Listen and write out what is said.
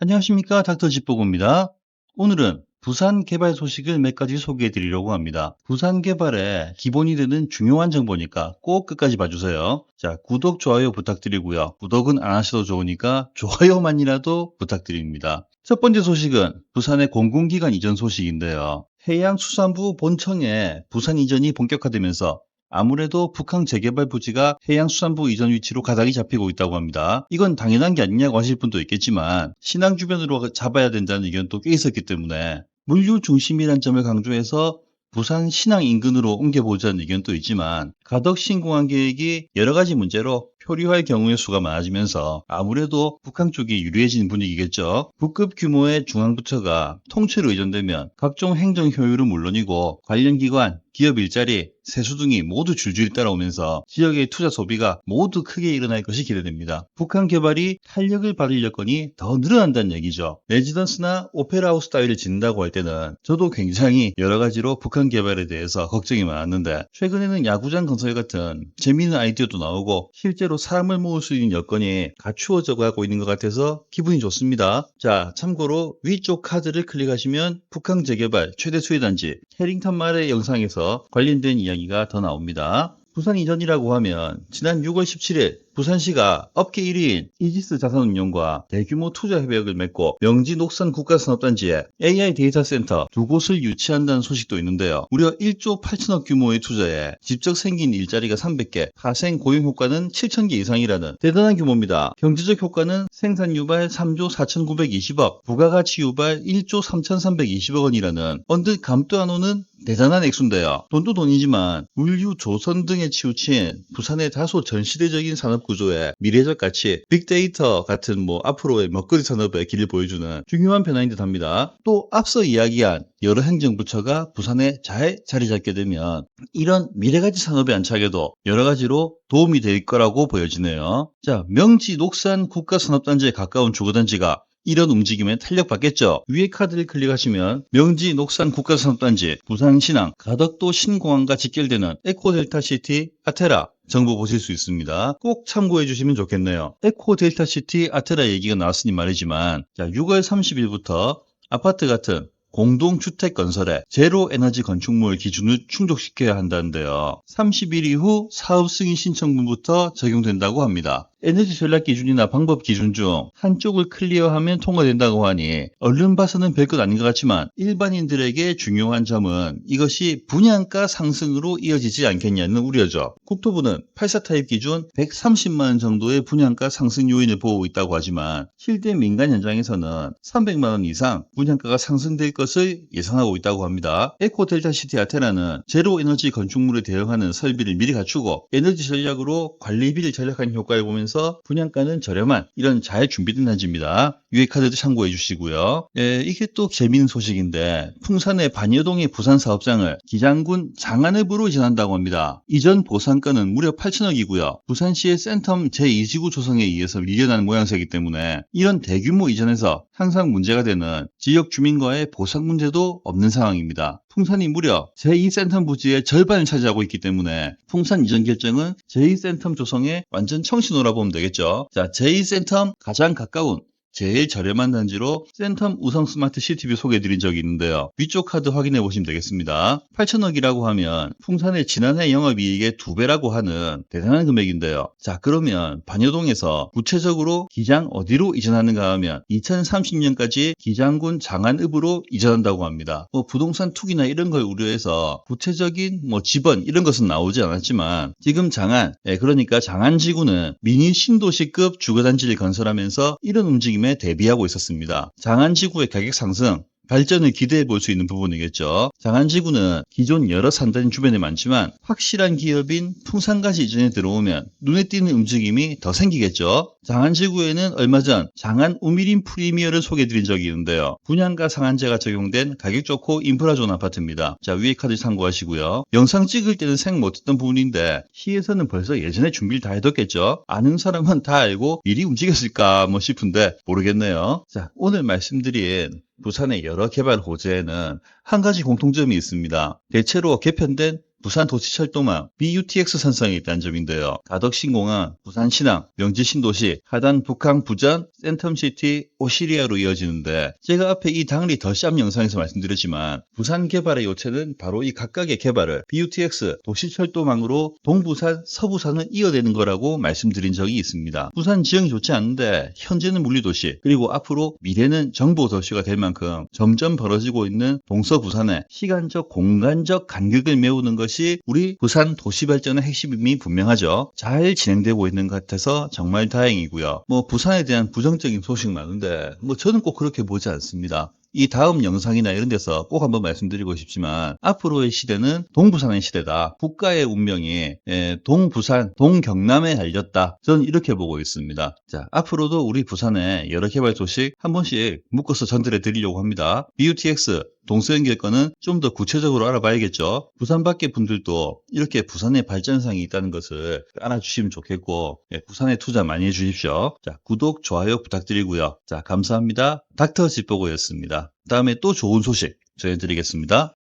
안녕하십니까. 닥터 집보고입니다. 오늘은 부산 개발 소식을 몇 가지 소개해 드리려고 합니다. 부산 개발에 기본이 되는 중요한 정보니까 꼭 끝까지 봐주세요. 자, 구독, 좋아요 부탁드리고요. 구독은 안 하셔도 좋으니까 좋아요만이라도 부탁드립니다. 첫 번째 소식은 부산의 공군기관 이전 소식인데요. 해양수산부 본청에 부산 이전이 본격화되면서 아무래도 북한 재개발 부지가 해양수산부 이전 위치로 가닥이 잡히고 있다고 합니다. 이건 당연한 게 아니냐고 하실 분도 있겠지만 신항 주변으로 잡아야 된다는 의견도 꽤 있었기 때문에 물류 중심이란 점을 강조해서 부산 신항 인근으로 옮겨보자는 의견도 있지만 가덕 신공항 계획이 여러 가지 문제로 표류할 경우의 수가 많아지면서 아무래도 북한 쪽이 유리해지는 분위기겠죠. 북급 규모의 중앙부처가 통째로 이전되면 각종 행정 효율은 물론이고 관련 기관, 기업 일자리, 세수 등이 모두 줄줄이 따라오면서 지역의 투자 소비가 모두 크게 일어날 것이 기대됩니다. 북한 개발이 탄력을 받을 여건이 더 늘어난다는 얘기죠. 레지던스나 오페라하우스 따위를 짓는다고 할 때는 저도 굉장히 여러 가지로 북한 개발에 대해서 걱정이 많았는데 최근에는 야구장 건설 같은 재미있는 아이디어도 나오고 실제로 사람을 모을 수 있는 여건이 갖추어져 가고 있는 것 같아서 기분이 좋습니다. 자, 참고로 위쪽 카드를 클릭하시면 북한 재개발 최대 수혜단지 해링턴 말의 영상에서 관련된 이야기가 더 나옵니다. 부산 이전이라고 하면 지난 6월 17일 부산시가 업계 1위인 이지스 자산운용과 대규모 투자 협약을 맺고 명지 녹산 국가산업단지에 AI 데이터 센터 두 곳을 유치한다는 소식도 있는데요. 무려 1조 8천억 규모의 투자에 직접 생긴 일자리가 300개, 파생 고용 효과는 7천 개 이상이라는 대단한 규모입니다. 경제적 효과는 생산 유발 3조 4,920억, 부가가치 유발 1조 3,320억 원이라는 언뜻 감도 안 오는 대단한 액수인데요. 돈도 돈이지만 물류, 조선 등에 치우친 부산의 다소 전시대적인 산업 구조에 미래적 가치, 빅데이터 같은 앞으로의 먹거리 산업의 길을 보여주는 중요한 변화인 듯 합니다. 또 앞서 이야기한 여러 행정부처가 부산에 잘 자리 잡게 되면 이런 미래가치 산업의 안착에도 여러 가지로 도움이 될 거라고 보여지네요. 자, 명지 녹산 국가산업단지에 가까운 주거단지가 이런 움직임에 탄력받겠죠. 위에 카드를 클릭하시면 명지 녹산 국가산업단지, 부산 신항, 가덕도 신공항과 직결되는 에코델타시티 아테라 정보 보실 수 있습니다. 꼭 참고해 주시면 좋겠네요. 에코델타시티 아테라 얘기가 나왔으니 말이지만 6월 30일부터 아파트 같은 공동주택 건설에 제로 에너지 건축물 기준을 충족시켜야 한다는데요. 30일 이후 사업 승인 신청분부터 적용된다고 합니다. 에너지 전략 기준이나 방법 기준 중 한쪽을 클리어하면 통과된다고 하니 얼른 봐서는 별것 아닌 것 같지만 일반인들에게 중요한 점은 이것이 분양가 상승으로 이어지지 않겠냐는 우려죠. 국토부는 84 타입 기준 130만 원 정도의 분양가 상승 요인을 보고 있다고 하지만 실제 민간 현장에서는 300만 원 이상 분양가가 상승될 것을 예상하고 있다고 합니다. 에코델타시티 아테나는 제로 에너지 건축물에 대응하는 설비를 미리 갖추고 에너지 전략으로 관리비를 절약하는 효과를 보면서 분양가는 저렴한 이런 잘 준비된 단지입니다. 위에 카드도 참고해 주시고요. 이게 또 재미있는 소식인데 풍산의 반여동의 부산 사업장을 기장군 장안읍으로 이전한다고 합니다. 이전 보상가는 무려 8천억이고요. 부산시의 센텀 제2지구 조성에 의해서 밀려나는 모양새이기 때문에 이런 대규모 이전에서 항상 문제가 되는 지역 주민과의 보상 문제도 없는 상황입니다. 풍산이 무려 제2센텀 부지의 절반을 차지하고 있기 때문에 풍산 이전 결정은 제2센텀 조성의 완전 청신호라 보면 되겠죠. 자, 제2센텀 가장 가까운 제일 저렴한 단지로 센텀 우성 스마트 시티뷰 소개해드린 적이 있는데요. 위쪽 카드 확인해 보시면 되겠습니다. 8천억이라고 하면 풍산의 지난해 영업이익의 2배라고 하는 대단한 금액인데요. 자, 그러면 반여동에서 구체적으로 기장 어디로 이전하는가 하면 2030년까지 기장군 장안읍으로 이전한다고 합니다. 부동산 투기나 이런 걸 우려해서 구체적인 지번 이런 것은 나오지 않았지만 지금 장안, 그러니까 장안지구는 미니 신도시급 주거단지를 건설하면서 이런 움직임 대비하고 있었습니다. 장안지구의 가격 상승, 발전을 기대해 볼 수 있는 부분이겠죠. 장안지구는 기존 여러 산단지 주변에 많지만 확실한 기업인 풍산까지 이전에 들어오면 눈에 띄는 움직임이 더 생기겠죠. 장안지구에는 얼마 전 장안 우미린 프리미어를 소개해드린 적이 있는데요. 분양가 상한제가 적용된 가격 좋고 인프라 좋은 아파트입니다. 자, 위에 카드 참고하시고요. 영상 찍을 때는 생 못했던 부분인데 시에서는 벌써 예전에 준비를 다 해뒀겠죠. 아는 사람은 다 알고 미리 움직였을까 싶은데 모르겠네요. 자, 오늘 말씀드린 부산의 여러 개발 호재에는 한 가지 공통점이 있습니다. 대체로 개편된 부산 도시철도망 BUTX 선상에 있다는 점인데요. 가덕신공항, 부산신항, 명지신도시, 하단 북항 부전, 센텀시티, 오시리아로 이어지는데 제가 앞에 이 당리 더샵 영상에서 말씀드렸지만 부산 개발의 요체는 바로 이 각각의 개발을 BUTX 도시철도망으로 동부산, 서부산을 이어내는 거라고 말씀드린 적이 있습니다. 부산 지형이 좋지 않은데 현재는 물리도시 그리고 앞으로 미래는 정보도시가 될 만큼 점점 벌어지고 있는 동서부산의 시간적 공간적 간격을 메우는 것이 우리 부산 도시발전의 핵심이 분명하죠. 잘 진행되고 있는 것 같아서 정말 다행이고요. 부산에 대한 부정적인 소식 많은데 저는 꼭 그렇게 보지 않습니다. 이 다음 영상이나 이런 데서 꼭 한번 말씀드리고 싶지만 앞으로의 시대는 동부산의 시대다. 국가의 운명이 동부산, 동경남에 달렸다. 저는 이렇게 보고 있습니다. 자, 앞으로도 우리 부산의 여러 개발 소식 한 번씩 묶어서 전달해 드리려고 합니다. BUTX 동서연결 건은 좀 더 구체적으로 알아봐야겠죠. 부산 밖의 분들도 이렇게 부산의 발전상이 있다는 것을 알아주시면 좋겠고 부산에 투자 많이 해주십시오. 자, 구독, 좋아요 부탁드리고요. 자, 감사합니다. 닥터 집보고였습니다. 다음에 또 좋은 소식 전해드리겠습니다.